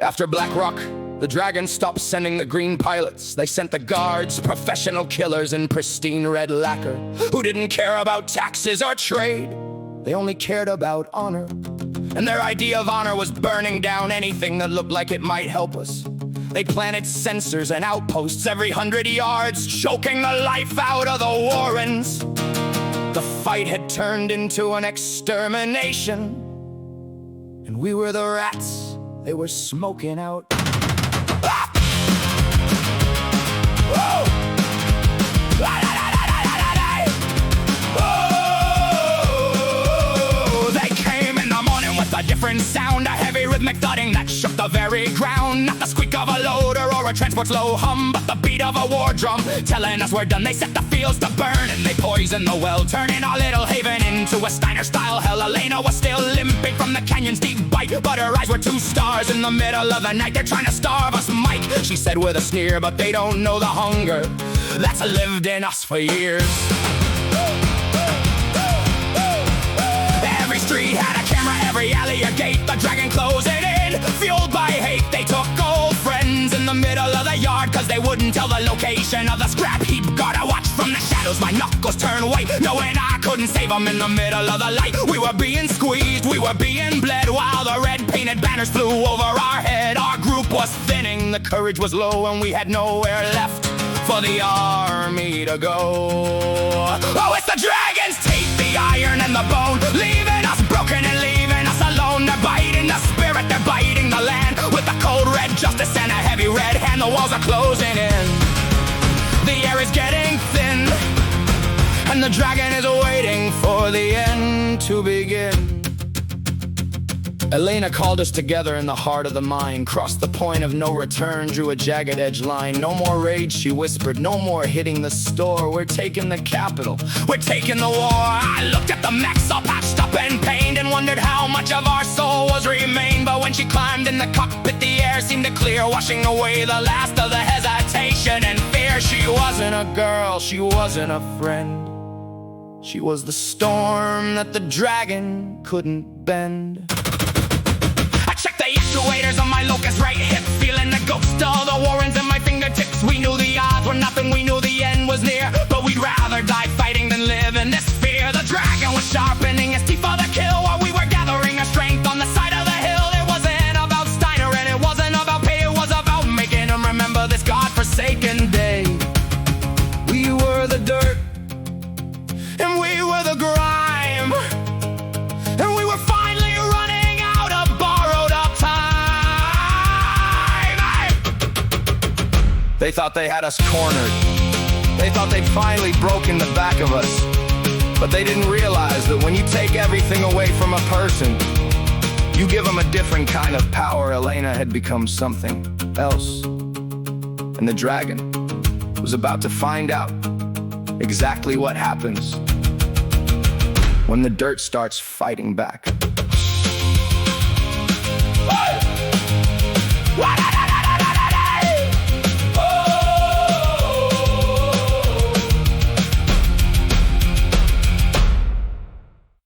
After Blackrock, the Dragon stopped sending the green pilots. They sent the guards, professional killers in pristine red lacquer, who didn't care about taxes or trade. They only cared about honor. And their idea of honor was burning down anything that looked like it might help us. They planted sensors and outposts every 100 yards, choking the life out of the Warrens. The fight had turned into an extermination, and we were the rats they were smoking out. Ah! Whoa! A different sound, a heavy rhythmic thudding that shook the very ground. Not the squeak of a loader or a transport's low hum, but the beat of a war drum telling us we're done. They set the fields to burn and they poisoned the well, turning our little haven into a Steiner-style hell. Elena was still limping from the canyon's deep bite, but her eyes were two stars in the middle of the night. They're trying to starve us, Mike, she said with a sneer, but they don't know the hunger that's lived in us for years. Every street had a camera, every alley a gate, the Dragon closing in, fueled by hate. They took old friends in the middle of the yard, cause they wouldn't tell the location of the scrap heap guard. I watched from the shadows, my knuckles turn white, knowing I couldn't save them in the middle of the light. We were being squeezed, we were being bled, while the red painted banners flew over our head. Our group was thinning, the courage was low, and we had nowhere left for the army to go. Oh, it's the Dragon's teeth, the iron and the bone, leaving us broken and leaving us alone. They're biting the spirit, they're biting the land, with a cold red justice and a heavy red hand. The walls are closing in, the air is getting thin, and the Dragon is waiting for the end to begin. Elena called us together in the heart of the mine, crossed the point of no return, drew a jagged edge line. No more rage, she whispered, no more hitting the store. We're taking the capital, we're taking the war. I looked at the mechs all patched up and pained, and wondered how much of our soul was remained. But when she climbed in the cockpit, the air seemed to clear, washing away the last of the hesitation and fear. She wasn't a girl, she wasn't a friend, she was the storm that the Dragon couldn't bend. The actuators on my locust right hip, feeling the ghost of the Warrens in my fingertips. We knew the odds were nothing, we knew the end was near, but we'd rather die fighting than live in this fear. The Dragon was sharpening his teeth for the kill, while we were gathering our strength on the side of the hill. It wasn't about Starner and it wasn't about pay, it was about making him remember this godforsaken day. We were the dirt, and we were the grime, and we were finally running out of borrowed up time. They thought they had us cornered. They thought they'd finally broken the back of us. But they didn't realize that when you take everything away from a person, you give them a different kind of power. Elena had become something else, and the Dragon was about to find out exactly what happens when the dirt starts fighting back.